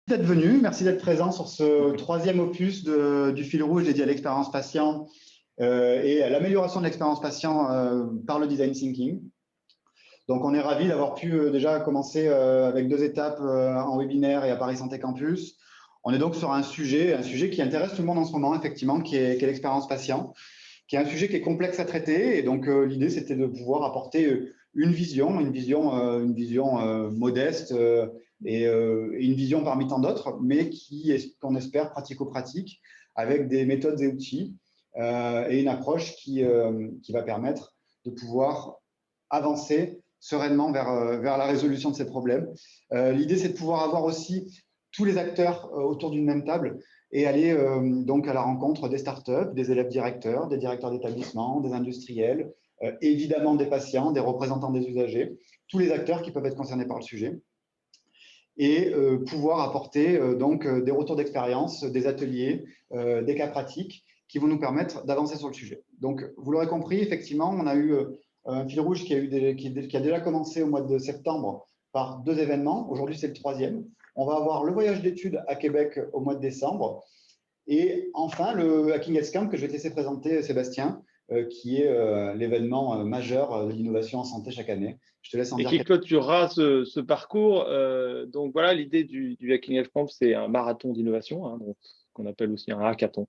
D'être venu, merci d'être présent sur ce troisième opus du fil rouge dédié à l'expérience patient et à l'amélioration de l'expérience patient par le design thinking. Donc, on est ravis d'avoir pu déjà commencer avec 2 étapes en webinaire et à Paris Santé Campus. On est donc sur un sujet qui intéresse tout le monde en ce moment, effectivement, qui est l'expérience patient, qui est un sujet qui est complexe à traiter. Et donc, l'idée, c'était de pouvoir apporter une vision modeste et une vision parmi tant d'autres, mais qu'on espère pratico-pratique avec des méthodes et outils et une approche qui va permettre de pouvoir avancer sereinement vers la résolution de ces problèmes. L'idée, c'est de pouvoir avoir aussi tous les acteurs autour d'une même table et aller donc à la rencontre des startups, des élèves directeurs, des directeurs d'établissement, des industriels, évidemment des patients, des représentants des usagers, tous les acteurs qui peuvent être concernés par le sujet et pouvoir apporter donc des retours d'expérience, des ateliers, des cas pratiques qui vont nous permettre d'avancer sur le sujet. Donc, vous l'aurez compris, effectivement, on a eu un fil rouge qui a déjà commencé au mois de septembre par 2 événements. Aujourd'hui, c'est le 3e. On va avoir le voyage d'études à Québec au mois de décembre. Et enfin, le Hacking Health Camp que je vais te laisser présenter, Sébastien, qui est l'événement majeur de l'innovation en santé chaque année. Je te laisse en Et dire qui quelques clôturera ce parcours. Donc voilà, l'idée du Hacking Edge Camp, c'est un marathon d'innovation, hein, qu'on appelle aussi un hackathon.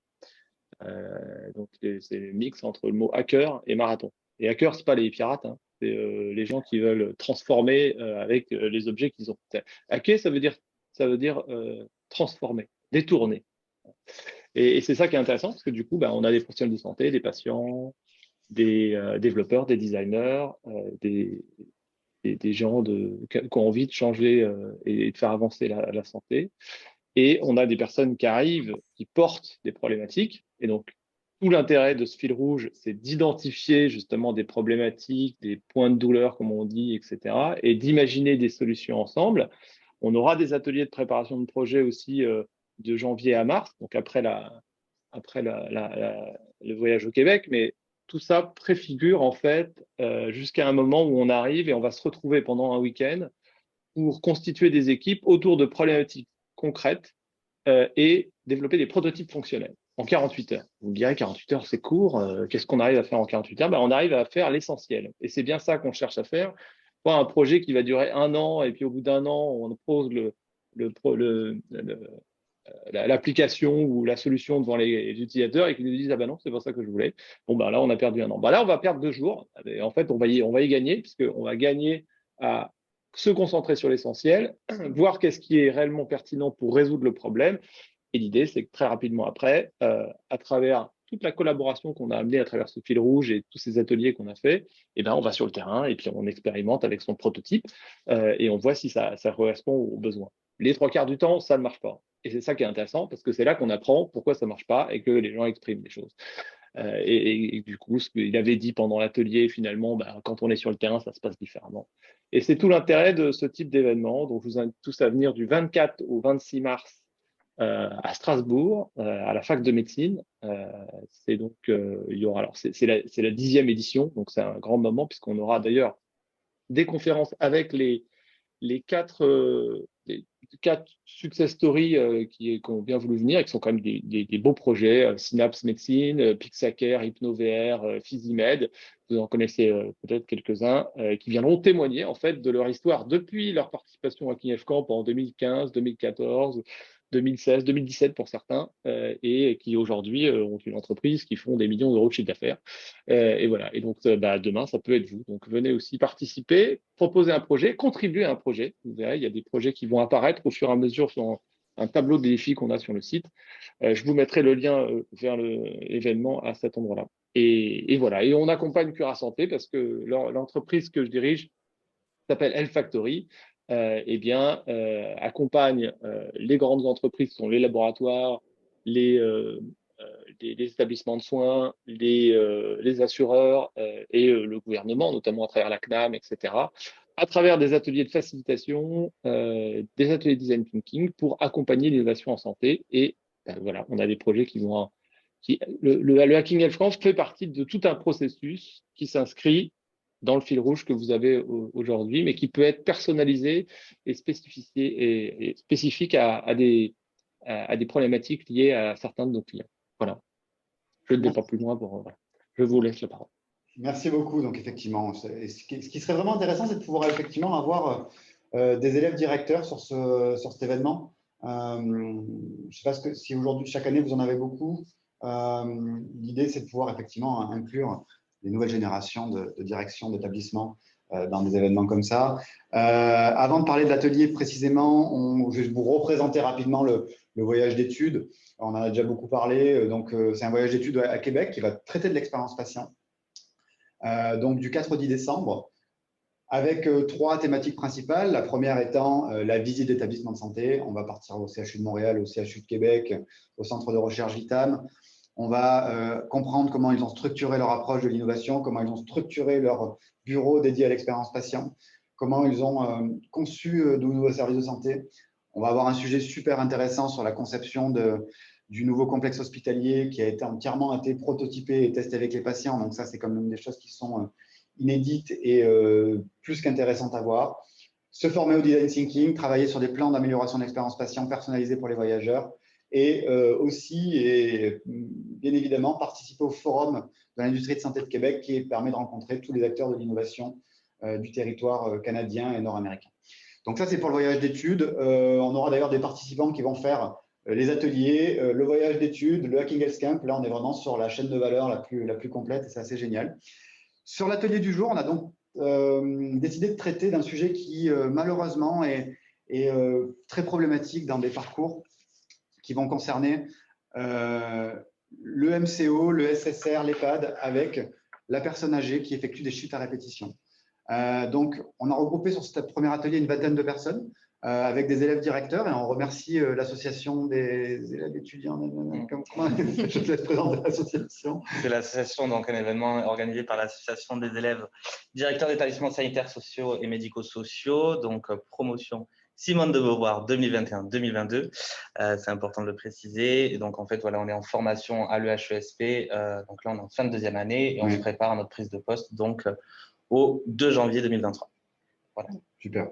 Donc c'est le mix entre le mot hacker et marathon. Et hacker, c'est pas les pirates, hein, c'est les gens qui veulent transformer avec les objets qu'ils ont. Hacker, ça veut dire transformer, détourner. Et c'est ça qui est intéressant, parce que du coup, on a des professionnels de santé, des patients, des développeurs, des designers, des gens qui ont envie de changer et de faire avancer la santé. Et on a des personnes qui arrivent, qui portent des problématiques. Et donc, tout l'intérêt de ce fil rouge, c'est d'identifier justement des problématiques, des points de douleur, comme on dit, etc., et d'imaginer des solutions ensemble. On aura des ateliers de préparation de projet aussi de janvier à mars, donc après le voyage au Québec, mais tout ça préfigure en fait jusqu'à un moment où on arrive et on va se retrouver pendant un week-end pour constituer des équipes autour de problématiques concrètes et développer des prototypes fonctionnels en 48 heures. Vous me direz, 48 heures, c'est court. Qu'est-ce qu'on arrive à faire en 48 heures? On arrive à faire l'essentiel. Et c'est bien ça qu'on cherche à faire. Pas un projet qui va durer 1 an et puis au bout d'1 an, on pose l'application ou la solution devant les utilisateurs et qu'ils nous disent, ah ben non, c'est pas ça que je voulais. Bon, là, on a perdu 1 an. Là, on va perdre 2 jours. Et en fait, on va y gagner, puisqu'on va gagner à se concentrer sur l'essentiel, voir qu'est-ce qui est réellement pertinent pour résoudre le problème. Et l'idée, c'est que très rapidement après, à travers toute la collaboration qu'on a amenée à travers ce fil rouge et tous ces ateliers qu'on a fait, on va sur le terrain et puis on expérimente avec son prototype et on voit si ça correspond aux besoins. Les 3 quarts du temps, ça ne marche pas. Et c'est ça qui est intéressant parce que c'est là qu'on apprend pourquoi ça ne marche pas et que les gens expriment des choses. Et du coup, ce qu'il avait dit pendant l'atelier, finalement, quand on est sur le terrain, ça se passe différemment. Et c'est tout l'intérêt de ce type d'événement. Donc, je vous invite tous à venir du 24 au 26 mars à Strasbourg, à la fac de médecine. C'est donc, il y aura, alors c'est la 10e édition, donc c'est un grand moment puisqu'on aura d'ailleurs des conférences avec les 4 success stories qui ont bien voulu venir et qui sont quand même des beaux projets, Synapse Médecine, Pixacare, HypnoVR, Physimed, vous en connaissez peut-être quelques-uns, qui viendront témoigner en fait de leur histoire depuis leur participation à KINEF Camp en 2015, 2014, 2016, 2017 pour certains, et qui aujourd'hui ont une entreprise qui font des millions d'euros de chiffre d'affaires. Et voilà. Et donc, demain, ça peut être vous. Donc, venez aussi participer, proposer un projet, contribuer à un projet. Vous verrez, il y a des projets qui vont apparaître au fur et à mesure sur un tableau des défis qu'on a sur le site. Je vous mettrai le lien vers l'événement à cet endroit-là. Et voilà. Et on accompagne Cura Santé parce que l'entreprise que je dirige s'appelle Health Factory. Accompagne les grandes entreprises qui sont les laboratoires, les établissements de soins, les assureurs et le gouvernement, notamment à travers la CNAM, etc., à travers des ateliers de facilitation, des ateliers de design thinking pour accompagner l'innovation en santé. Et voilà, on a des projets qui vont… le Hacking Health France fait partie de tout un processus qui s'inscrit dans le fil rouge que vous avez aujourd'hui, mais qui peut être personnalisé et spécifié et spécifique à des problématiques liées à certains de nos clients. Voilà. Je ne vais pas plus loin. Voilà. Je vous laisse la parole. Merci beaucoup. Donc, effectivement, ce qui serait vraiment intéressant, c'est de pouvoir effectivement avoir des élèves directeurs sur cet événement. Je ne sais pas si aujourd'hui, chaque année, vous en avez beaucoup. L'idée, c'est de pouvoir effectivement inclure les nouvelles générations de direction d'établissement dans des événements comme ça. Avant de parler de l'atelier précisément, je vais vous représenter rapidement le voyage d'études. On en a déjà beaucoup parlé. Donc, c'est un voyage d'études à Québec qui va traiter de l'expérience patient. Donc, du 4 au 10 décembre, avec 3 thématiques principales. La première étant la visite d'établissement de santé. On va partir au CHU de Montréal, au CHU de Québec, au centre de recherche Vitam. On va comprendre comment ils ont structuré leur approche de l'innovation, comment ils ont structuré leur bureau dédié à l'expérience patient, comment ils ont conçu de nouveaux services de santé. On va avoir un sujet super intéressant sur la conception du nouveau complexe hospitalier qui a entièrement été prototypé et testé avec les patients. Donc ça, c'est quand même des choses qui sont inédites et plus qu'intéressantes à voir. Se former au design thinking, travailler sur des plans d'amélioration de l'expérience patient personnalisés pour les voyageurs et aussi, et bien évidemment, participer au forum de l'industrie de santé de Québec qui permet de rencontrer tous les acteurs de l'innovation du territoire canadien et nord-américain. Donc ça, c'est pour le voyage d'études. On aura d'ailleurs des participants qui vont faire les ateliers, le voyage d'études, le Hacking Health Camp. Là, on est vraiment sur la chaîne de valeur la plus complète et c'est assez génial. Sur l'atelier du jour, on a donc décidé de traiter d'un sujet qui, malheureusement, est très problématique dans des parcours qui vont concerner le MCO, le SSR, l'EHPAD, avec la personne âgée qui effectue des chutes à répétition. Donc, on a regroupé sur ce premier atelier une vingtaine de personnes avec des élèves directeurs et on remercie l'association des élèves étudiants. Comment je te laisse présenter l'association. C'est l'association, donc un événement organisé par l'association des élèves directeurs d'établissements sanitaires sociaux et médico-sociaux, donc promotion Simone de Beauvoir 2021-2022. C'est important de le préciser. Et donc, en fait, voilà, on est en formation à l'EHESP. Donc là, on est en fin de 2e année et on se prépare à notre prise de poste donc au 2 janvier 2023. Voilà. Super.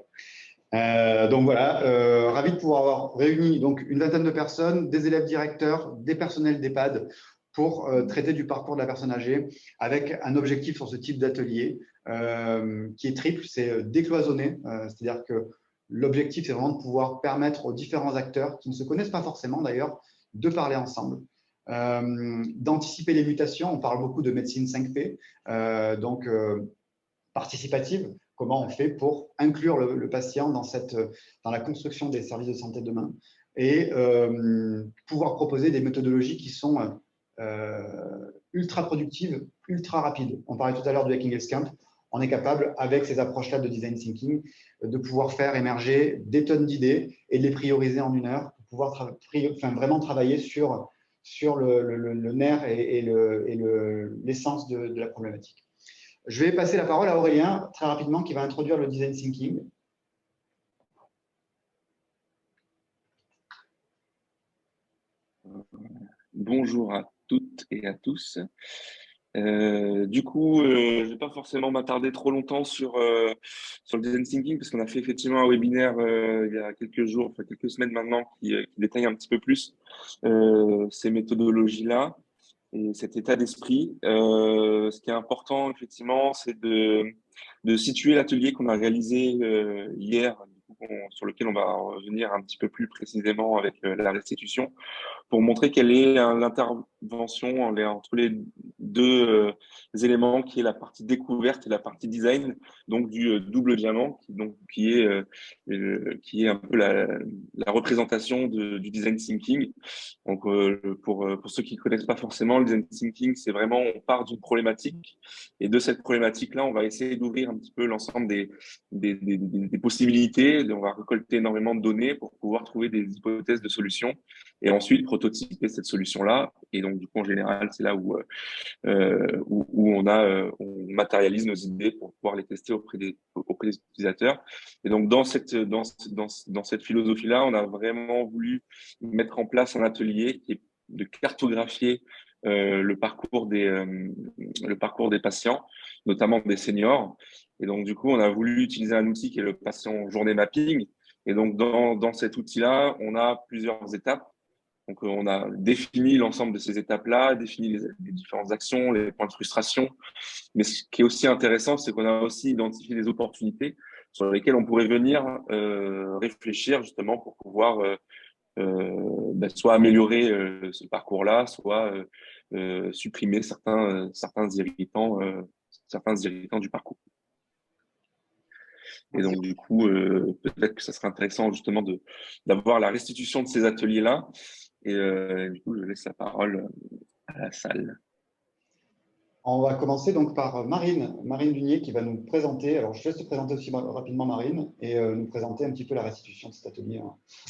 Donc voilà, ravi de pouvoir avoir réuni donc une vingtaine de personnes, des élèves directeurs, des personnels d'EHPAD pour traiter du parcours de la personne âgée avec un objectif sur ce type d'atelier qui est triple, c'est décloisonner, c'est-à-dire que l'objectif c'est vraiment de pouvoir permettre aux différents acteurs qui ne se connaissent pas forcément d'ailleurs de parler ensemble, d'anticiper les mutations. On parle beaucoup de médecine 5P, donc participative. Comment on fait pour inclure le patient dans la construction des services de santé de demain et pouvoir proposer des méthodologies qui sont ultra productives, ultra rapides. On parlait tout à l'heure du Hacking Health Camp. On est capable, avec ces approches-là de design thinking, de pouvoir faire émerger des tonnes d'idées et de les prioriser en 1 heure pour pouvoir vraiment travailler sur le nerf et l'essence de la problématique. Je vais passer la parole à Aurélien, très rapidement, qui va introduire le design thinking. Bonjour à toutes et à tous. Du coup, je ne vais pas forcément m'attarder trop longtemps sur le design thinking parce qu'on a fait effectivement un webinaire il y a quelques jours, enfin quelques semaines maintenant, qui détaille un petit peu plus ces méthodologies-là et cet état d'esprit. Ce qui est important, effectivement, c'est de situer l'atelier qu'on a réalisé hier, sur lequel on va revenir un petit peu plus précisément avec la restitution, pour montrer quelle est l'intervention entre les deux éléments, qui est la partie découverte et la partie design, donc du double diamant, qui est un peu la représentation du design thinking. Donc, pour ceux qui ne connaissent pas forcément, le design thinking, c'est vraiment, on part d'une problématique, et de cette problématique-là, on va essayer d'ouvrir un petit peu l'ensemble des possibilités. On va récolter énormément de données pour pouvoir trouver des hypothèses de solutions et ensuite prototyper cette solution-là. Et donc, du coup, en général, c'est là où on matérialise nos idées pour pouvoir les tester auprès des utilisateurs. Et donc, dans cette philosophie-là, on a vraiment voulu mettre en place un atelier qui est de cartographier le parcours des patients, notamment des seniors. Et donc, du coup, on a voulu utiliser un outil qui est le patient journée mapping. Et donc, dans cet outil-là, on a plusieurs étapes. Donc, on a défini l'ensemble de ces étapes-là, défini les différentes actions, les points de frustration. Mais ce qui est aussi intéressant, c'est qu'on a aussi identifié des opportunités sur lesquelles on pourrait venir réfléchir justement pour pouvoir soit améliorer ce parcours-là, soit supprimer certains irritants du parcours. Et donc, du coup, peut-être que ça serait intéressant justement d'avoir la restitution de ces ateliers-là. Et du coup, je laisse la parole à la salle. On va commencer donc par Marine Dunier qui va nous présenter. Alors, je te laisse te présenter aussi rapidement, Marine, et nous présenter un petit peu la restitution de cet atelier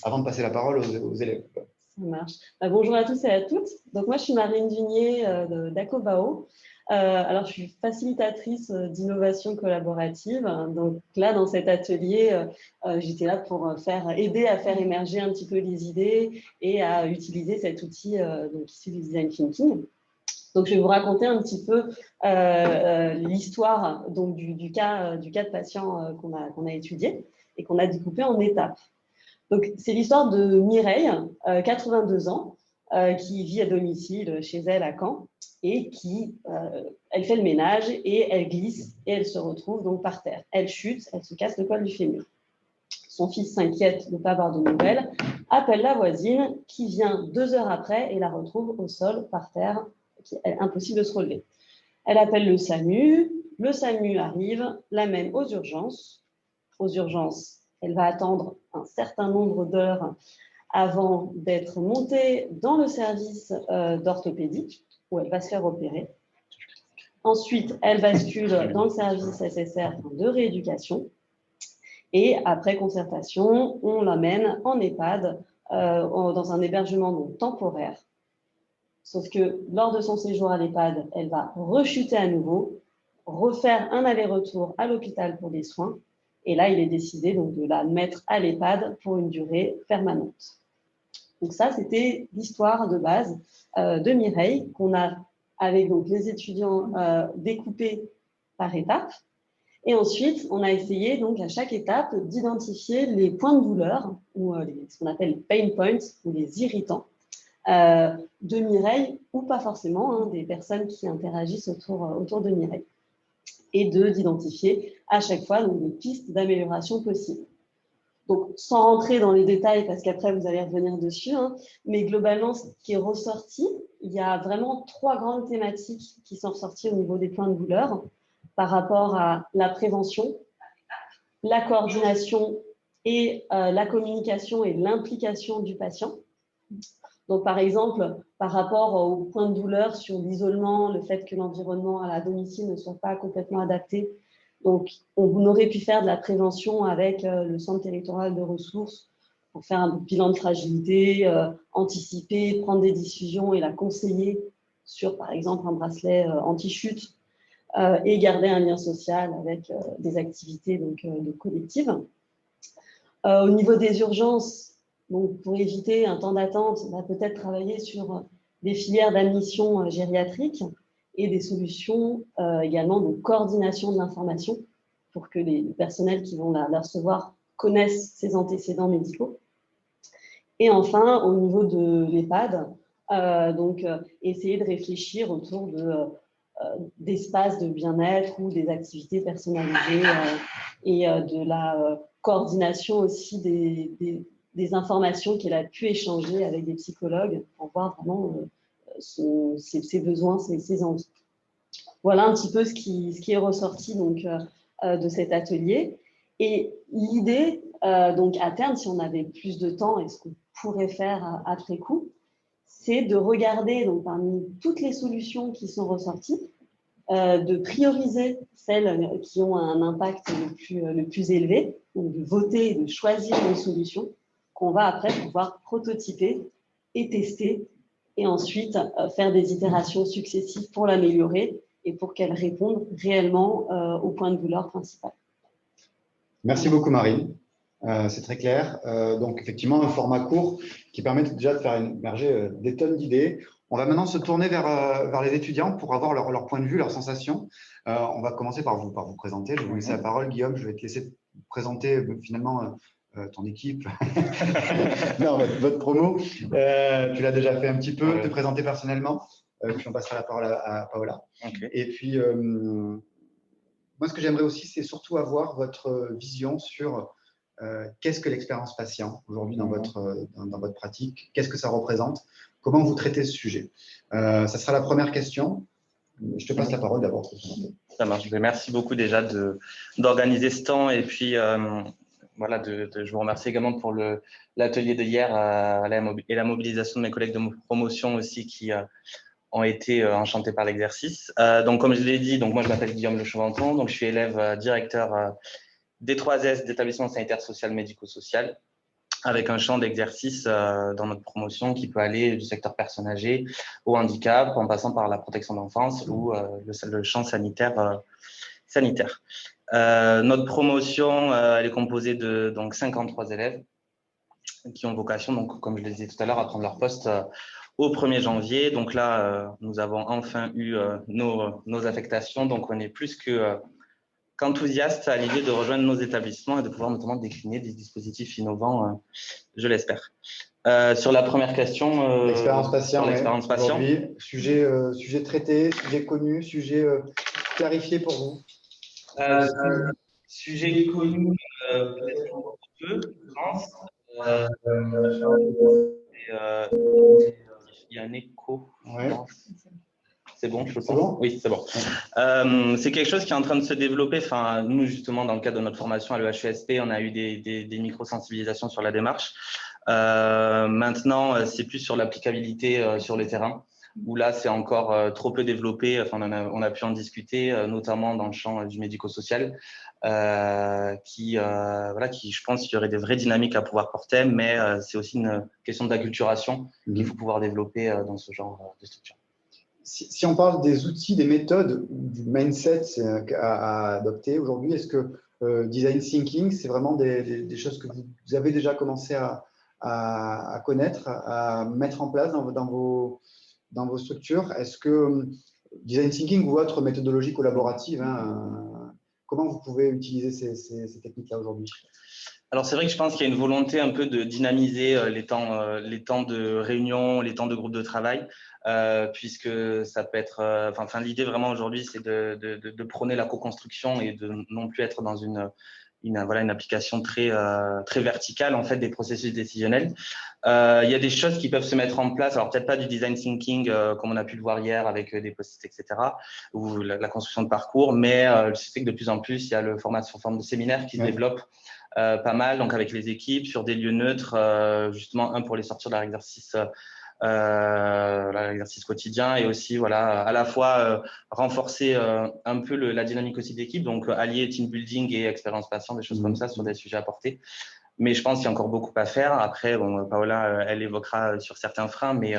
avant de passer la parole aux élèves. Ça marche. Bonjour à tous et à toutes. Donc, moi, je suis Marine Dunier d'Acobao. Alors, je suis facilitatrice d'innovation collaborative. Donc là, dans cet atelier, j'étais là pour aider à faire émerger un petit peu les idées et à utiliser cet outil issu du design thinking. Donc, je vais vous raconter un petit peu l'histoire du cas de patient qu'on a étudié et qu'on a découpé en étapes. Donc, c'est l'histoire de Mireille, 82 ans, qui vit à domicile chez elle à Caen et elle fait le ménage et elle glisse et elle se retrouve donc par terre. Elle chute, elle se casse le col du fémur. Son fils s'inquiète de ne pas avoir de nouvelles, appelle la voisine qui vient 2 heures après et la retrouve au sol par terre, impossible de se relever. Elle appelle le SAMU arrive, l'amène aux urgences. Aux urgences, elle va attendre un certain nombre d'heures avant d'être montée dans le service d'orthopédie, où elle va se faire opérer. Ensuite, elle bascule dans le service SSR de rééducation. Et après concertation, on l'amène en EHPAD, dans un hébergement donc temporaire. Sauf que lors de son séjour à l'EHPAD, elle va rechuter à nouveau, refaire un aller-retour à l'hôpital pour des soins. Et là, il est décidé donc de la mettre à l'EHPAD pour une durée permanente. Donc ça, c'était l'histoire de base de Mireille, qu'on a, avec donc les étudiants, découpés par étapes. Et ensuite, on a essayé donc à chaque étape d'identifier les points de douleur, ou ce qu'on appelle les pain points, ou les irritants, de Mireille, ou pas forcément, des personnes qui interagissent autour de Mireille. Et d'identifier à chaque fois donc, des pistes d'amélioration possibles. Donc, sans rentrer dans les détails, parce qu'après, vous allez revenir dessus, mais globalement, ce qui est ressorti, il y a vraiment 3 grandes thématiques qui sont ressorties au niveau des points de douleur par rapport à la prévention, la coordination et la communication et l'implication du patient. Donc, par exemple, par rapport aux points de douleur sur l'isolement, le fait que l'environnement à domicile ne soit pas complètement adapté. Donc, on aurait pu faire de la prévention avec le centre territorial de ressources pour faire un bilan de fragilité, anticiper, prendre des décisions et la conseiller sur, par exemple, un bracelet anti-chute et garder un lien social avec des activités de collectives. Au niveau des urgences, donc, pour éviter un temps d'attente, on va peut-être travailler sur des filières d'admission gériatrique et des solutions également de coordination de l'information pour que les personnels qui vont la recevoir connaissent ses antécédents médicaux. Et enfin, au niveau de l'EHPAD, essayer de réfléchir autour d'espaces de bien-être ou des activités personnalisées et de la coordination aussi des informations qu'elle a pu échanger avec des psychologues pour voir vraiment ses besoins, ses envies. Voilà un petit peu ce qui est ressorti donc, de cet atelier. Et l'idée, donc à terme, si on avait plus de temps et ce qu'on pourrait faire après coup, c'est de regarder donc, parmi toutes les solutions qui sont ressorties, de prioriser celles qui ont un impact le plus élevé, donc de voter et de choisir une solution qu'on va après pouvoir prototyper et tester et ensuite faire des itérations successives pour l'améliorer et pour qu'elle réponde réellement au point de douleur principal. Merci beaucoup Marine, c'est très clair. Donc effectivement un format court qui permet déjà de faire émerger des tonnes d'idées. On va maintenant se tourner vers les étudiants pour avoir leur point de vue, leurs sensations. On va commencer par vous présenter. Je vais vous laisser la parole, Guillaume. Je vais te laisser présenter finalement ton équipe, non, votre promo. Tu l'as déjà fait un petit peu, te présenter personnellement. Puis on passera la parole à Paola. Okay. Et puis, moi, ce que j'aimerais aussi, c'est surtout avoir votre vision sur qu'est-ce que l'expérience patient aujourd'hui dans votre pratique, qu'est-ce que ça représente, comment vous traitez ce sujet. Ça sera la première question. Je te passe la parole d'abord. Ça marche. Merci beaucoup déjà d'organiser ce temps et puis voilà, je vous remercie également pour l'atelier de hier et la mobilisation de mes collègues de promotion aussi qui ont été enchantés par l'exercice. Donc, comme je l'ai dit, donc moi je m'appelle Guillaume Le Chauventon, donc je suis élève directeur des 3S d'établissement sanitaire social médico-social, avec un champ d'exercice dans notre promotion qui peut aller du secteur personnes âgées au handicap, en passant par la protection de l'enfance ou le champ sanitaire. Notre promotion, elle est composée de donc 53 élèves qui ont vocation, donc, comme je le disais tout à l'heure, à prendre leur poste au 1er janvier. Donc là, nous avons enfin eu nos affectations, donc on est plus qu'enthousiastes à l'idée de rejoindre nos établissements et de pouvoir notamment décliner des dispositifs innovants, je l'espère. Sur la première question, l'expérience patient, l'expérience patient. Sujet traité, sujet connu, sujet clarifié pour vous. Sujet connu, peut-être un peu, je pense. Il y a un écho. Ouais. C'est bon, je pense. Bon oui, c'est bon. C'est quelque chose qui est en train de se développer. Enfin, nous, justement, dans le cadre de notre formation à l'EHESP, on a eu des micro-sensibilisations sur la démarche. Maintenant, c'est plus sur l'applicabilité sur le terrain, où là, c'est encore trop peu développé. Enfin, on a pu en discuter, notamment dans le champ du médico-social, qui, je pense qu'il y aurait des vraies dynamiques à pouvoir porter, mais c'est aussi une question d'acculturation qu'il faut pouvoir développer dans ce genre de structure. Si on parle des outils, des méthodes, du mindset à adopter aujourd'hui, est-ce que design thinking, c'est vraiment des choses que vous avez déjà commencé à connaître, à mettre en place dans vos structures? Est-ce que design thinking ou autre méthodologie collaborative, comment vous pouvez utiliser ces techniques-là aujourd'hui? Alors, c'est vrai que je pense qu'il y a une volonté un peu de dynamiser les temps de réunion, les temps de groupe de travail, puisque ça peut être… l'idée vraiment aujourd'hui, c'est de prôner la co-construction et de non plus être dans une application très verticale en fait des processus décisionnels. Il y a des choses qui peuvent se mettre en place, alors peut-être pas du design thinking comme on a pu le voir hier avec des post-it, etc., ou la construction de parcours, mais je sais que de plus en plus, il y a le format sous forme de séminaire qui se développe pas mal, donc avec les équipes sur des lieux neutres, justement pour les sortir de leur exercice l'exercice quotidien et aussi à la fois renforcer un peu la dynamique aussi d'équipe, donc allier team building et expérience patient, des choses comme ça sur des sujets à porter. Mais je pense qu'il y a encore beaucoup à faire. Après, Paola, elle évoquera sur certains freins, mais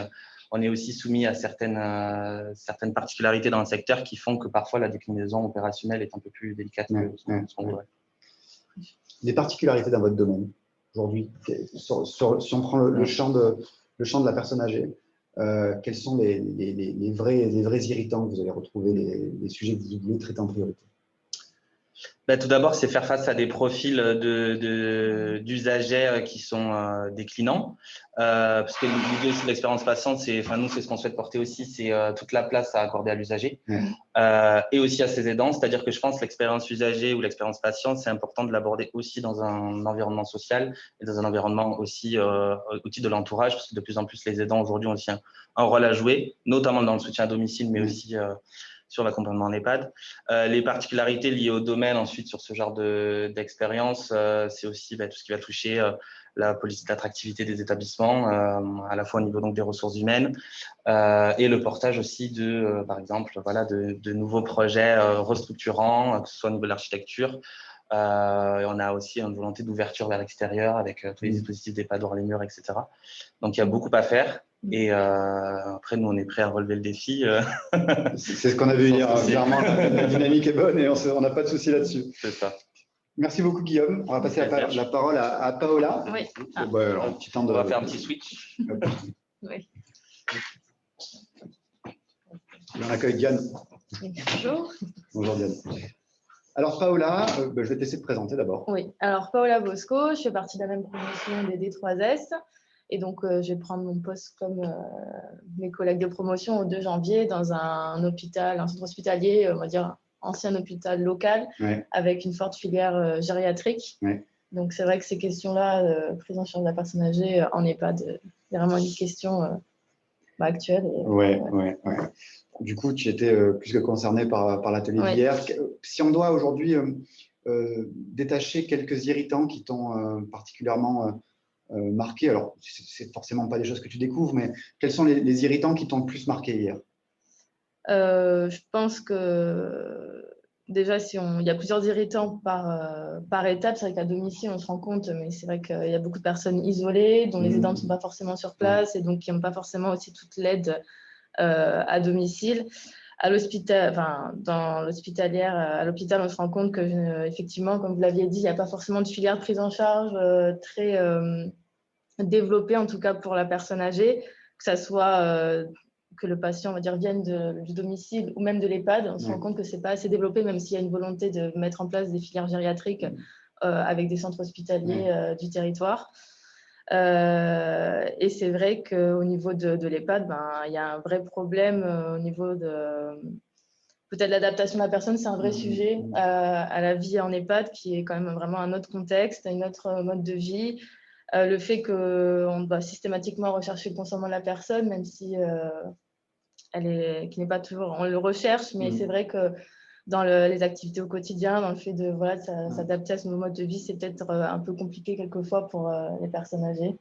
on est aussi soumis à certaines particularités dans le secteur qui font que parfois la déclinaison opérationnelle est un peu plus délicate que ce qu'on voudrait. Des particularités dans votre domaine aujourd'hui, si on prend le champ de la personne âgée, quels sont les vrais irritants que vous allez retrouver, les sujets que vous voulez traiter en priorité? Tout d'abord, c'est faire face à des profils d'usagers qui sont déclinants, parce que l'idée aussi de l'expérience patiente, nous, c'est ce qu'on souhaite porter aussi, c'est toute la place à accorder à l'usager et aussi à ses aidants. C'est-à-dire que je pense que l'expérience usagée ou l'expérience patiente, c'est important de l'aborder aussi dans un environnement social et dans un environnement aussi au titre de l'entourage, parce que de plus en plus, les aidants aujourd'hui ont aussi un rôle à jouer, notamment dans le soutien à domicile, mais aussi sur l'accompagnement en EHPAD. Les particularités liées au domaine ensuite sur ce genre d'expérience, c'est aussi tout ce qui va toucher la politique d'attractivité des établissements, à la fois au niveau donc des ressources humaines et le portage aussi par exemple, de nouveaux projets restructurants, que ce soit au niveau de l'architecture. On a aussi une volonté d'ouverture vers l'extérieur avec tous les dispositifs d'EHPAD hors les murs, etc. Donc, il y a beaucoup à faire. Et après, nous, on est prêts à relever le défi. C'est ce qu'on a vu hier. Clairement, la dynamique est bonne et on n'a pas de souci là-dessus. C'est ça. Merci beaucoup, Guillaume. On va passer la parole à Paola. Oui. Alors, on va faire un petit switch. Oui. on accueille Diane. Bonjour. Bonjour Diane. Alors Paola, je vais te laisser te présenter d'abord. Oui, alors Paola Bosco, je fais partie de la même promotion des D3S. Et donc, je vais prendre mon poste comme mes collègues de promotion au 2 janvier dans un hôpital, un centre hospitalier, on va dire ancien hôpital local, avec une forte filière gériatrique. Donc, c'est vrai que ces questions-là, prise en charge de la personne âgée en EHPAD, c'est vraiment une question actuelle. Ouais. Du coup, tu étais plus que concerné par l'atelier d'hier. Si on doit aujourd'hui détacher quelques irritants qui t'ont particulièrement marqué, alors c'est forcément pas des choses que tu découvres, mais quels sont les irritants qui t'ont le plus marqué hier? Je pense que déjà, il y a plusieurs irritants par étape. C'est vrai qu'à domicile, on se rend compte, mais c'est vrai qu'il y a beaucoup de personnes isolées dont les aidants ne sont pas forcément sur place et donc qui n'ont pas forcément aussi toute l'aide à domicile. À l'hôpital, dans l'hospitalière, à l'hôpital, on se rend compte que effectivement, comme vous l'aviez dit, il n'y a pas forcément de filière de prise en charge très développée, en tout cas pour la personne âgée, que ça soit que le patient, on va dire, vienne du domicile ou même de l'EHPAD. On se rend compte que c'est pas assez développé, même s'il y a une volonté de mettre en place des filières gériatriques avec des centres hospitaliers du territoire. Et c'est vrai qu'au niveau de l'EHPAD, il y a un vrai problème au niveau de peut-être l'adaptation de la personne, c'est un vrai sujet à la vie en EHPAD qui est quand même vraiment un autre contexte, un autre mode de vie. Le fait qu'on doit systématiquement rechercher le consentement de la personne, même si qui n'est pas toujours, on le recherche, mais c'est vrai que dans les activités au quotidien, dans le fait de s'adapter à ce nouveau mode de vie, c'est peut-être un peu compliqué quelquefois pour les personnes âgées.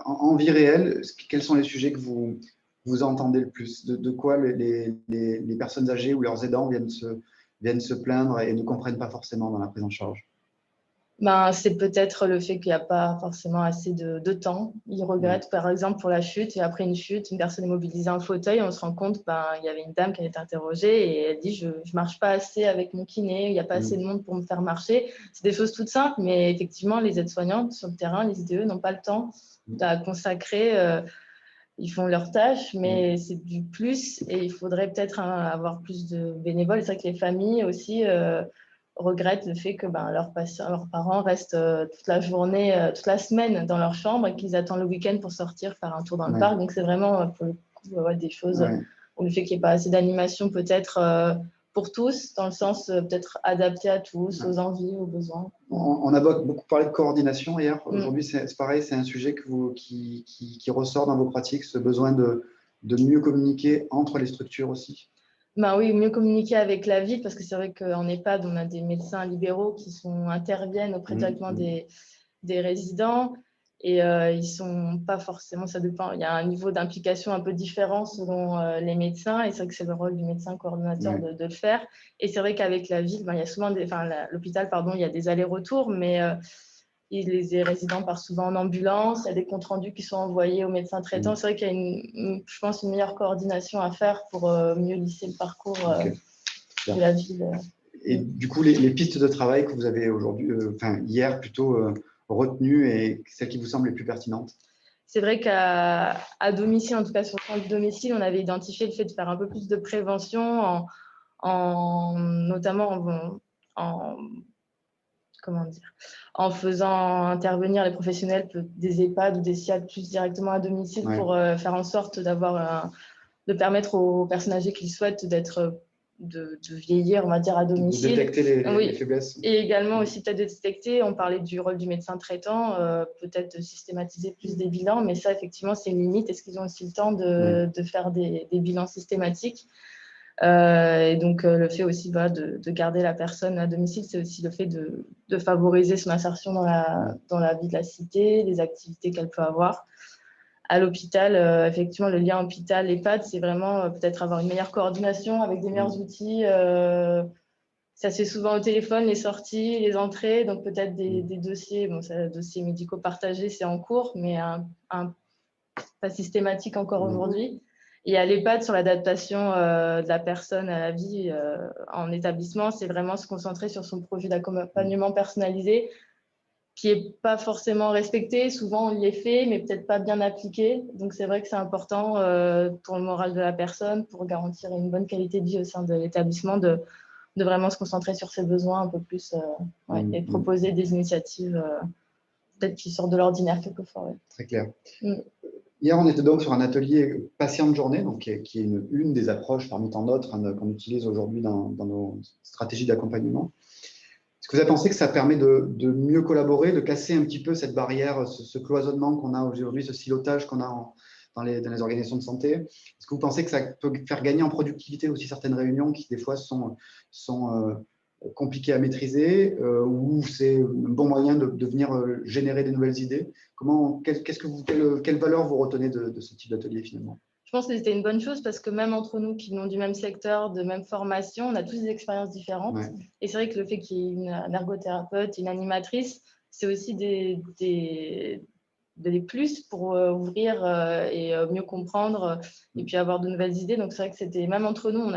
En vie réelle, quels sont les sujets que vous entendez le plus? De quoi les personnes âgées ou leurs aidants viennent se plaindre et ne comprennent pas forcément dans la prise en charge? C'est peut-être le fait qu'il n'y a pas forcément assez de temps. Ils regrettent, par exemple, pour la chute, et après une chute, une personne est mobilisée en fauteuil, on se rend compte il y avait une dame qui a été interrogée et elle dit « je ne marche pas assez avec mon kiné, il n'y a pas assez de monde pour me faire marcher ». C'est des choses toutes simples, mais effectivement, les aides-soignantes sur le terrain, les IDE n'ont pas le temps à consacrer. Ils font leurs tâches, mais c'est du plus et il faudrait peut-être avoir plus de bénévoles. C'est vrai que les familles aussi regrettent le fait que leurs parents restent toute la journée, toute la semaine dans leur chambre et qu'ils attendent le week-end pour sortir faire un tour dans le parc. Donc, c'est vraiment pour le coup des choses où le fait qu'il n'y ait pas assez d'animation peut-être pour tous, dans le sens peut-être adapté à tous, aux envies, aux besoins. On a beaucoup parlé de coordination hier. Aujourd'hui, c'est pareil, c'est un sujet qui ressort dans vos pratiques, ce besoin de mieux communiquer entre les structures aussi. Oui, mieux communiquer avec la ville, parce que c'est vrai qu'en EHPAD, on a des médecins libéraux qui interviennent auprès directement des résidents et ils sont pas forcément, ça dépend, il y a un niveau d'implication un peu différent selon les médecins et c'est vrai que c'est le rôle du médecin coordonnateur de le faire. Et c'est vrai qu'avec la ville, il y a souvent l'hôpital, il y a des allers-retours, mais les résidents partent souvent en ambulance, il y a des comptes rendus qui sont envoyés aux médecins traitants. C'est vrai qu'il y a je pense, une meilleure coordination à faire pour mieux lisser le parcours de la ville. Et du coup, les pistes de travail que vous avez aujourd'hui, hier plutôt retenues et celles qui vous semblent les plus pertinentes? C'est vrai qu'à domicile, en tout cas sur le plan de domicile, on avait identifié le fait de faire un peu plus de prévention, notamment en faisant intervenir les professionnels des EHPAD ou des SIAD plus directement à domicile pour faire en sorte de permettre aux personnes âgées qui le souhaitent de vieillir, on va dire, à domicile. De détecter les faiblesses. Et également aussi peut-être de détecter, on parlait du rôle du médecin traitant, peut-être de systématiser plus des bilans, mais ça, effectivement, c'est une limite. Est-ce qu'ils ont aussi le temps de faire des bilans systématiques? Et donc, le fait aussi de garder la personne à domicile, c'est aussi le fait de favoriser son insertion dans la vie de la cité, les activités qu'elle peut avoir. À l'hôpital, effectivement, le lien hôpital-EHPAD, c'est vraiment peut-être avoir une meilleure coordination avec des meilleurs outils. Ça se fait souvent au téléphone, les sorties, les entrées, donc peut-être des dossiers. Dossiers médicaux partagés, c'est en cours, mais pas systématique encore aujourd'hui. Et à l'EHPAD, sur l'adaptation de la personne à la vie en établissement, c'est vraiment se concentrer sur son projet d'accompagnement personnalisé qui n'est pas forcément respecté. Souvent, il est fait, mais peut-être pas bien appliqué. Donc, c'est vrai que c'est important pour le moral de la personne, pour garantir une bonne qualité de vie au sein de l'établissement, de vraiment se concentrer sur ses besoins un peu plus et de proposer des initiatives peut-être qui sortent de l'ordinaire quelquefois. Ouais. Très clair. Hier, on était donc sur un atelier patient de journée, donc, qui est une des approches parmi tant d'autres qu'on utilise aujourd'hui dans nos stratégies d'accompagnement. Est-ce que vous avez pensé que ça permet de mieux collaborer, de casser un petit peu cette barrière, ce cloisonnement qu'on a aujourd'hui, ce silotage qu'on a dans les organisations de santé? Est-ce que vous pensez que ça peut faire gagner en productivité aussi certaines réunions qui, des fois, sont compliquées à maîtriser, ou c'est un bon moyen de venir générer des nouvelles idées? Quelle valeur vous retenez de ce type d'atelier finalement? Je pense que c'était une bonne chose parce que même entre nous qui venons du même secteur, de même formation, on a tous des expériences différentes. Ouais. Et c'est vrai que le fait qu'il y ait une ergothérapeute, une animatrice, c'est aussi des plus pour ouvrir et mieux comprendre et puis avoir de nouvelles idées. Donc c'est vrai que c'était, même entre nous,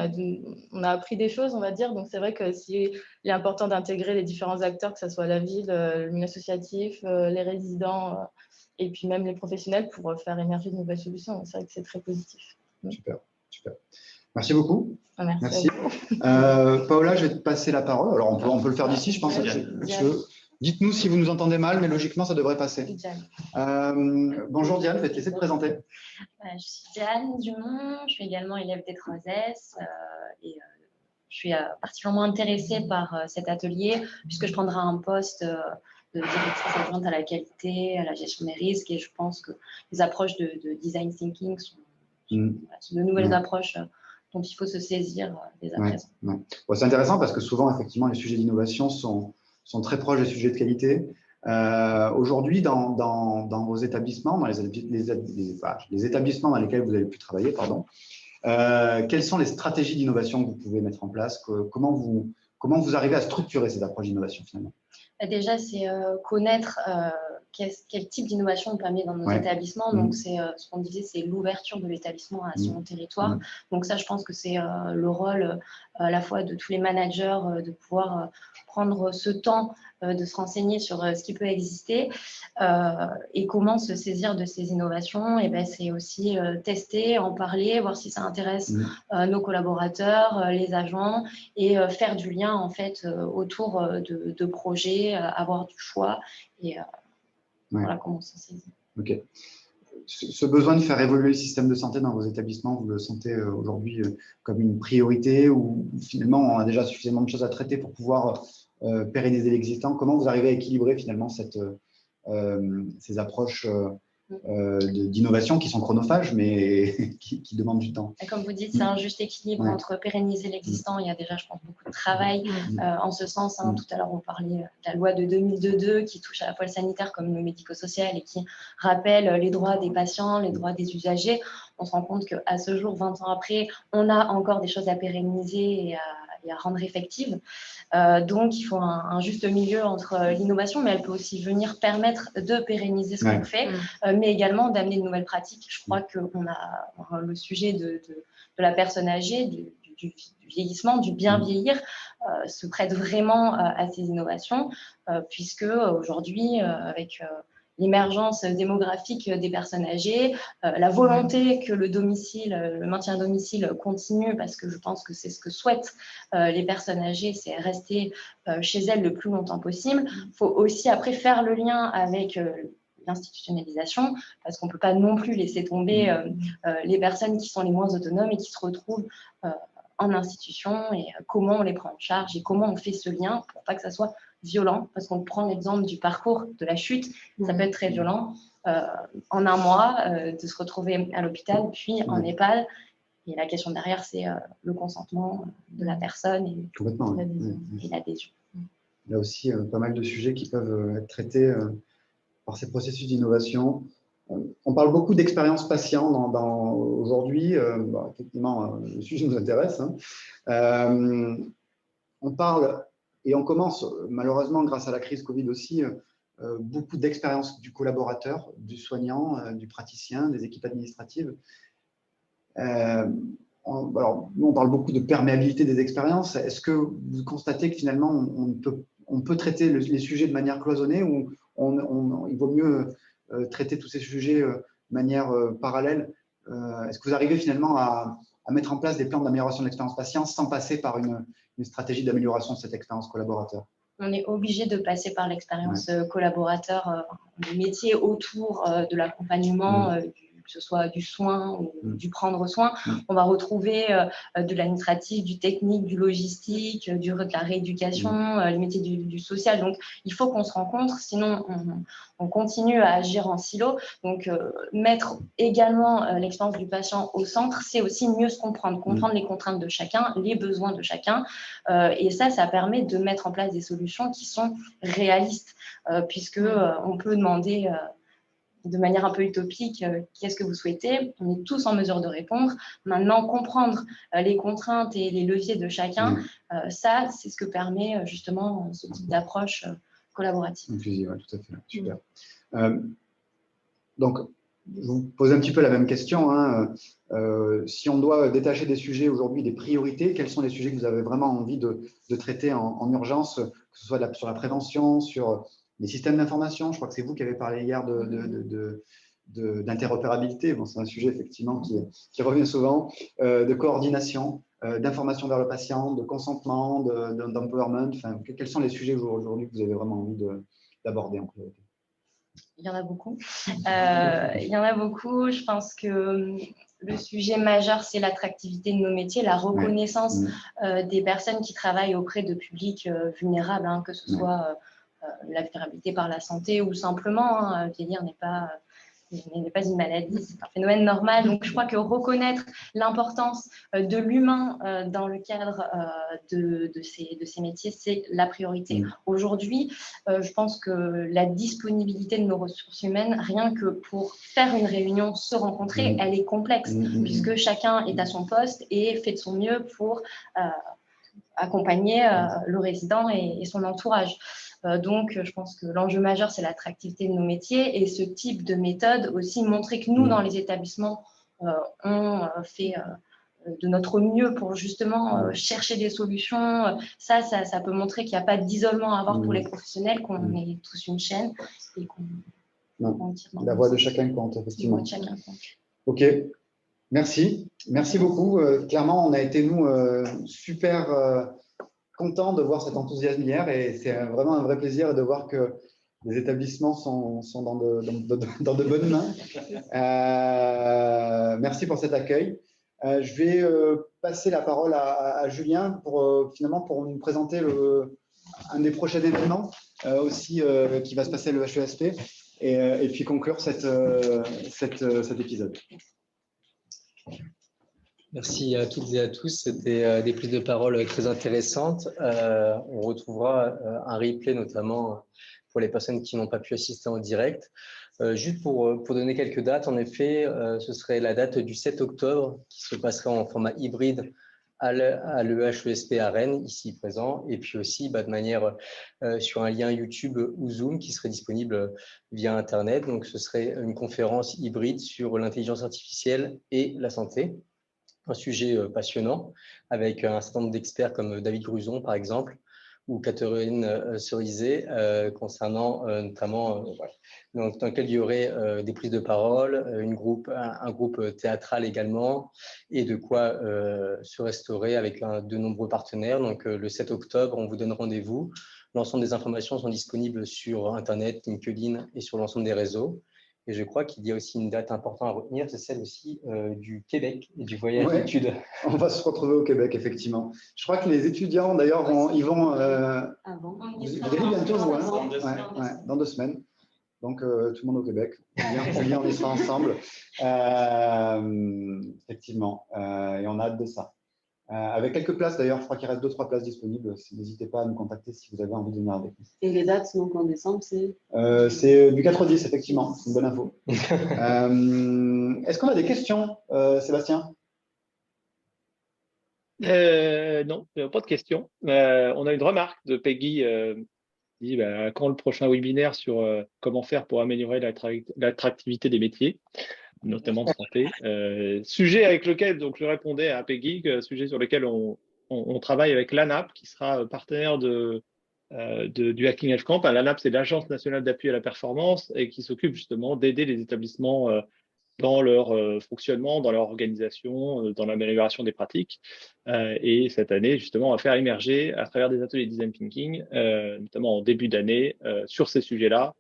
on a appris des choses, on va dire. Donc c'est vrai que il est important d'intégrer les différents acteurs, que ce soit la ville, le milieu associatif, les résidents, et puis même les professionnels pour faire émerger de nouvelles solutions. Donc c'est vrai que c'est très positif. Super, super. Merci beaucoup. Merci. Paola, je vais te passer la parole. Alors on peut le faire d'ici, je pense. Dites-nous si vous nous entendez mal, mais logiquement, ça devrait passer. Bonjour Diane, je vais te laisser te présenter. Je suis Diane Dumont, je suis également élève des 3S et je suis particulièrement intéressée par cet atelier puisque je prendrai un poste de directrice adjointe à la qualité, à la gestion des risques, et je pense que les approches de design thinking sont de nouvelles approches dont il faut se saisir dès à présent. Bon, c'est intéressant parce que souvent, effectivement, les sujets d'innovation sont très proches des sujets de qualité. Aujourd'hui, dans vos établissements, dans les établissements dans lesquels vous avez pu travailler, quelles sont les stratégies d'innovation que vous pouvez mettre en place? Comment vous arrivez à structurer ces approches d'innovation finalement? Déjà, c'est connaître quel type d'innovation on peut amener dans nos établissements. Donc, c'est ce qu'on disait, c'est l'ouverture de l'établissement à son territoire. Donc, ça, je pense que c'est le rôle à la fois de tous les managers de pouvoir prendre ce temps de se renseigner sur ce qui peut exister et comment se saisir de ces innovations. Et ben, c'est aussi tester, en parler, voir si ça intéresse nos collaborateurs, les agents, et faire du lien en fait autour de projets, avoir du choix et voilà comment se saisir. Ok. Ce besoin de faire évoluer le système de santé dans vos établissements, vous le sentez aujourd'hui comme une priorité, ou finalement on a déjà suffisamment de choses à traiter pour pouvoir pérenniser l'existant? Comment vous arrivez à équilibrer finalement ces approches d'innovation qui sont chronophages mais qui demandent du temps? Et comme vous dites, c'est un juste équilibre entre pérenniser l'existant. Il y a déjà, je pense, beaucoup de travail en ce sens. Tout à l'heure, on parlait de la loi de 2002 qui touche à la fois le sanitaire comme le médico-social et qui rappelle les droits des patients, les droits des usagers. On se rend compte qu'à ce jour, 20 ans après, on a encore des choses à pérenniser et à rendre effectives. Donc, il faut un juste milieu entre l'innovation, mais elle peut aussi venir permettre de pérenniser ce qu'on fait, mais également d'amener de nouvelles pratiques. Je crois qu'on a le sujet de la personne âgée, du vieillissement, du bien vieillir, se prête vraiment à ces innovations, puisque aujourd'hui, avec l'émergence démographique des personnes âgées, la volonté que le maintien à domicile continue, parce que je pense que c'est ce que souhaitent les personnes âgées, c'est rester chez elles le plus longtemps possible. Il faut aussi après faire le lien avec l'institutionnalisation, parce qu'on ne peut pas non plus laisser tomber les personnes qui sont les moins autonomes et qui se retrouvent en institution, et comment on les prend en charge et comment on fait ce lien pour pas que ça soit violent, parce qu'on prend l'exemple du parcours de la chute, ça peut être très violent en un mois de se retrouver à l'hôpital puis en EHPAD, et la question derrière c'est le consentement de la personne et l'adhésion. Il y a aussi pas mal de sujets qui peuvent être traités par ces processus d'innovation. On parle beaucoup d'expérience patient aujourd'hui. Effectivement, le sujet nous intéresse. On parle, et on commence malheureusement grâce à la crise Covid aussi, beaucoup d'expérience du collaborateur, du soignant, du praticien, des équipes administratives. Alors, nous, on parle beaucoup de perméabilité des expériences. Est-ce que vous constatez que finalement, on peut traiter les sujets de manière cloisonnée, ou il vaut mieux traiter tous ces sujets de manière parallèle. Est-ce que vous arrivez finalement à mettre en place des plans d'amélioration de l'expérience patient sans passer par une stratégie d'amélioration de cette expérience collaborateur? On est obligé de passer par l'expérience collaborateur, le métier autour de l'accompagnement, que ce soit du soin ou du prendre soin. On va retrouver de l'administratif, du technique, du logistique, de la rééducation, les métiers du social. Donc, il faut qu'on se rencontre, sinon on continue à agir en silo. Donc, mettre également l'expérience du patient au centre, c'est aussi mieux se comprendre les contraintes de chacun, les besoins de chacun. Et ça permet de mettre en place des solutions qui sont réalistes, puisque on peut demander de manière un peu utopique, qu'est-ce que vous souhaitez? On est tous en mesure de répondre. Maintenant, comprendre les contraintes et les leviers de chacun, ça, c'est ce que permet justement ce type d'approche collaborative. Inclusive, ouais, tout à fait. Super. Donc, je vous pose un petit peu la même question. Hein. Si on doit détacher des sujets aujourd'hui, des priorités, quels sont les sujets que vous avez vraiment envie de traiter en urgence, que ce soit sur la prévention, sur les systèmes d'information? Je crois que c'est vous qui avez parlé hier d'interopérabilité. Bon, c'est un sujet effectivement qui revient souvent, de coordination, d'information vers le patient, de consentement, d'empowerment. Enfin, quels sont les sujets aujourd'hui que vous avez vraiment envie d'aborder en priorité? Il y en a beaucoup. Je pense que le sujet majeur, c'est l'attractivité de nos métiers, la reconnaissance des personnes qui travaillent auprès de publics vulnérables, hein, que ce soit la vulnérabilité par la santé ou simplement vieillir n'est pas une maladie, c'est un phénomène normal. Donc, je crois que reconnaître l'importance de l'humain dans le cadre de ces métiers, c'est la priorité. Aujourd'hui, je pense que la disponibilité de nos ressources humaines, rien que pour faire une réunion, se rencontrer, elle est complexe, puisque chacun est à son poste et fait de son mieux pour accompagner le résident et son entourage. Donc, je pense que l'enjeu majeur, c'est l'attractivité de nos métiers et ce type de méthode aussi, montrer que nous, dans les établissements, on fait de notre mieux pour justement chercher des solutions. Ça peut montrer qu'il n'y a pas d'isolement à avoir pour les professionnels, qu'on est tous une chaîne et qu'on la voix de chacun compte, effectivement. La voix de chacun compte. OK. Merci beaucoup. Clairement, on a été, nous, super contents de voir cet enthousiasme hier et c'est vraiment un vrai plaisir de voir que les établissements sont dans de bonnes mains. Merci pour cet accueil. Je vais passer la parole à Julien pour nous présenter un des prochains événements aussi qui va se passer le HESP et puis conclure cet épisode. Merci à toutes et à tous. C'était des prises de parole très intéressantes. On retrouvera un replay notamment pour les personnes qui n'ont pas pu assister en direct. Juste pour donner quelques dates, en effet, ce serait la date du 7 octobre qui se passerait en format hybride à l'EHESP à Rennes, ici présent, et puis aussi de manière sur un lien YouTube ou Zoom qui serait disponible via Internet. Donc, ce serait une conférence hybride sur l'intelligence artificielle et la santé. Un sujet passionnant avec un certain nombre d'experts comme David Gruson, par exemple, ou Catherine Cerizet, concernant notamment, dans lequel il y aurait des prises de parole, un groupe théâtral également, et de quoi se restaurer avec de nombreux partenaires. Donc, le 7 octobre, on vous donne rendez-vous. L'ensemble des informations sont disponibles sur Internet, LinkedIn et sur l'ensemble des réseaux. Et je crois qu'il y a aussi une date importante à retenir, c'est celle aussi du Québec et du voyage d'études. On va se retrouver au Québec, effectivement. Je crois que les étudiants, d'ailleurs, ils vont… Avant. Vous allez bientôt, dans 2 semaines. Donc, tout le monde au Québec. On y sera ensemble. Effectivement. Et on a hâte de ça. Avec quelques places, d'ailleurs, je crois qu'il reste 2-3 places disponibles. N'hésitez pas à nous contacter si vous avez envie de venir avec nous. Et les dates, donc en décembre, c'est c'est du 4 au 10, effectivement. C'est une bonne info. Est-ce qu'on a des questions, Sébastien? Non, pas de questions. On a une remarque de Peggy qui dit quand le prochain webinaire sur comment faire pour améliorer l'attractivité des métiers, notamment de santé. Sujet avec lequel donc, je répondais à Peggy, sujet sur lequel on travaille avec l'ANAP, qui sera partenaire de du Hacking Edge Camp. L'ANAP, c'est l'Agence nationale d'appui à la performance et qui s'occupe justement d'aider les établissements dans leur fonctionnement, dans leur organisation, dans l'amélioration des pratiques. Et cette année, justement, on va faire émerger à travers des ateliers design thinking, notamment en début d'année, sur ces sujets-là,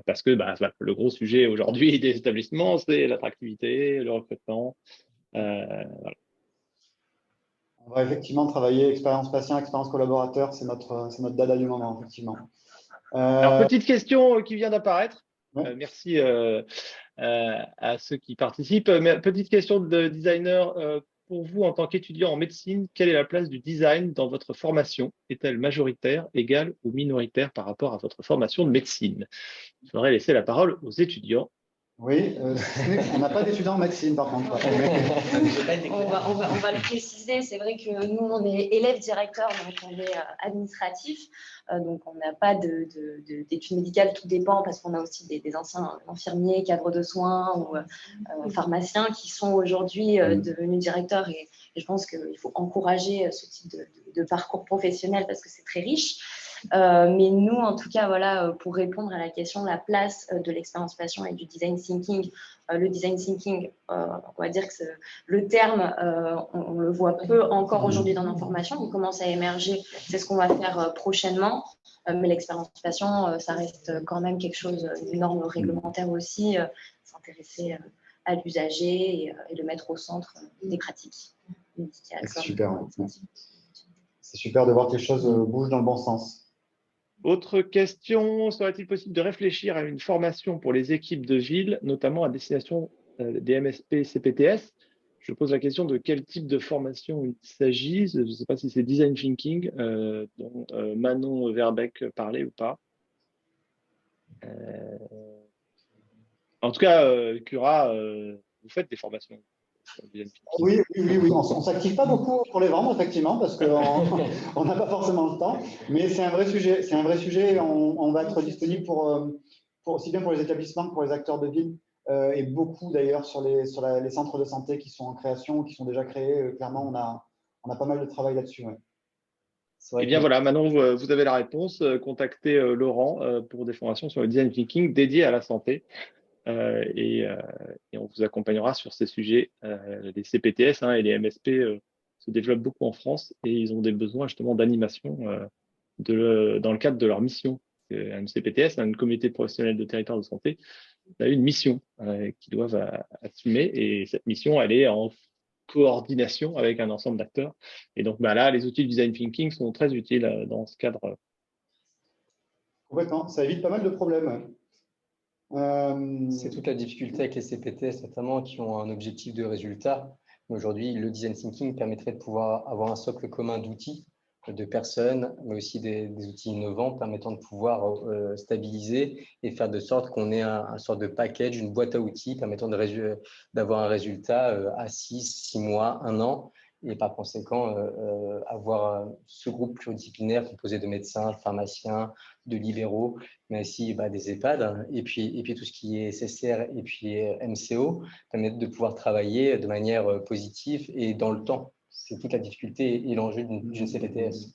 parce que le gros sujet aujourd'hui des établissements, c'est l'attractivité, le recrutement. Voilà. On va effectivement travailler expérience patient, expérience collaborateur, c'est notre dada du moment, effectivement. Alors, petite question qui vient d'apparaître. Ouais. Merci à ceux qui participent. Petite question de designer. Pour vous, en tant qu'étudiant en médecine, quelle est la place du design dans votre formation? Est-elle majoritaire, égale ou minoritaire par rapport à votre formation de médecine? Je voudrais laisser la parole aux étudiants. Oui, on n'a pas d'étudiants en médecine par contre. On va le préciser, c'est vrai que nous, on est élèves directeurs, donc on est administratif, donc on n'a pas d'études médicales, tout dépend parce qu'on a aussi des anciens infirmiers, cadres de soins ou pharmaciens qui sont aujourd'hui devenus directeurs et je pense qu'il faut encourager ce type de parcours professionnel parce que c'est très riche. Mais nous, en tout cas, voilà, pour répondre à la question, la place de l'expérience patient et du design thinking. Le design thinking, on va dire que le terme, on le voit peu encore aujourd'hui dans nos formations. Il commence à émerger. C'est ce qu'on va faire prochainement. Mais l'expérience patient, ça reste quand même quelque chose, une norme réglementaire aussi, s'intéresser à l'usager et le mettre au centre des pratiques médicales. C'est super. Ouais. C'est super de voir que les choses bougent dans le bon sens. Autre question, serait-il possible de réfléchir à une formation pour les équipes de ville, notamment à destination des MSP CPTS? Je pose la question de quel type de formation il s'agit. Je ne sais pas si c'est Design Thinking, dont Manon Verbeek parlait ou pas. En tout cas, Cura, vous faites des formations. Oui, on ne s'active pas beaucoup pour les vendre, effectivement, parce qu'on n'a pas forcément le temps. Mais c'est un vrai sujet. C'est un vrai sujet. On va être disponible pour aussi bien pour les établissements que pour les acteurs de ville. Et beaucoup, d'ailleurs, sur les centres de santé qui sont en création, qui sont déjà créés. Clairement, on a pas mal de travail là-dessus. Ouais. Eh bien, voilà, Manon, vous avez la réponse. Contactez Laurent pour des formations sur le design thinking dédiées à la santé. Et on vous accompagnera sur ces sujets. Les CPTS et les MSP se développent beaucoup en France et ils ont des besoins justement d'animation dans le cadre de leur mission. Un CPTS, une communauté de professionnels de territoire de santé, a une mission qu'ils doivent assumer et cette mission, elle est en coordination avec un ensemble d'acteurs. Et donc là, les outils de design thinking sont très utiles dans ce cadre. Complètement, ça évite pas mal de problèmes. C'est toute la difficulté avec les CPTS, notamment, qui ont un objectif de résultat. Aujourd'hui, le design thinking permettrait de pouvoir avoir un socle commun d'outils, de personnes, mais aussi des outils innovants permettant de pouvoir stabiliser et faire de sorte qu'on ait un sorte de package, une boîte à outils permettant d'avoir un résultat à 6 mois, 1 an. Et par conséquent, avoir ce groupe pluridisciplinaire composé de médecins, pharmaciens, de libéraux, mais aussi des EHPAD, et puis tout ce qui est SSR et puis MCO, permettre de pouvoir travailler de manière positive et dans le temps. C'est toute la difficulté et l'enjeu d'une CPTS.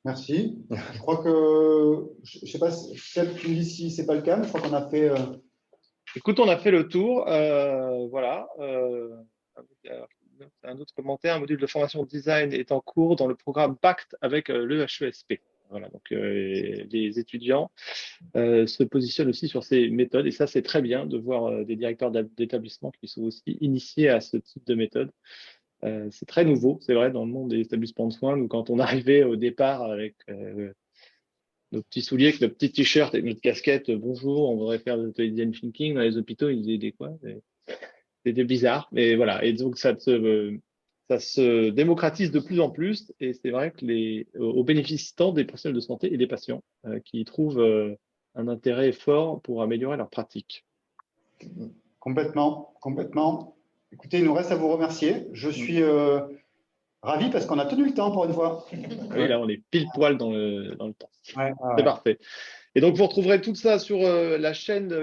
Merci. Je crois que, je ne sais pas si tu me dis si ce n'est pas le cas, mais je crois qu'on a fait… Écoute, on a fait le tour. Voilà. Un autre commentaire, un module de formation design est en cours dans le programme Pacte avec le HESP. Voilà, donc les étudiants se positionnent aussi sur ces méthodes et ça, c'est très bien de voir des directeurs d'établissement qui sont aussi initiés à ce type de méthode. C'est très nouveau, c'est vrai, dans le monde des établissements de soins. Nous, quand on arrivait au départ avec nos petits souliers, avec notre petit t-shirt et notre casquette, bonjour, on voudrait faire des ateliers de design thinking dans les hôpitaux, ils disaient des quoi? C'était bizarre, mais voilà. Et donc, ça se démocratise de plus en plus. Et c'est vrai que au bénéfice tant des professionnels de santé et des patients qui trouvent un intérêt fort pour améliorer leur pratique. Complètement. Écoutez, il nous reste à vous remercier. Je suis ravi parce qu'on a tenu le temps pour une fois. Oui, là, on est pile poil dans le temps. Ouais. C'est parfait. Et donc, vous retrouverez tout ça sur la chaîne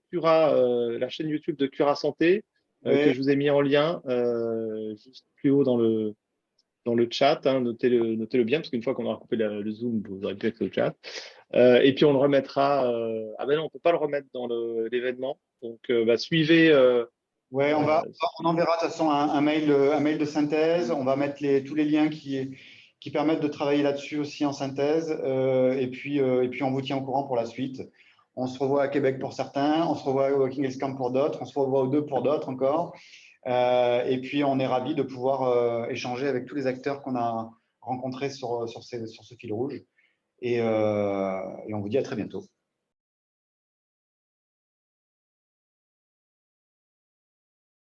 Cura, la chaîne YouTube de Cura Santé, que je vous ai mis en lien juste plus haut dans le dans le chat, hein, notez-le bien, parce qu'une fois qu'on aura coupé le Zoom, vous aurez pu être le chat. Et puis on le remettra. Ah ben non, on ne peut pas le remettre dans l'événement. Donc suivez. Ouais, on enverra de toute façon un mail de synthèse. On va mettre tous les liens qui permettent de travailler là-dessus aussi en synthèse. Et puis on vous tient au courant pour la suite. On se revoit à Québec pour certains, on se revoit au Working Camp pour d'autres, on se revoit aux deux pour d'autres encore. Et puis on est ravis de pouvoir échanger avec tous les acteurs qu'on a rencontrés sur ce fil rouge. Et on vous dit à très bientôt.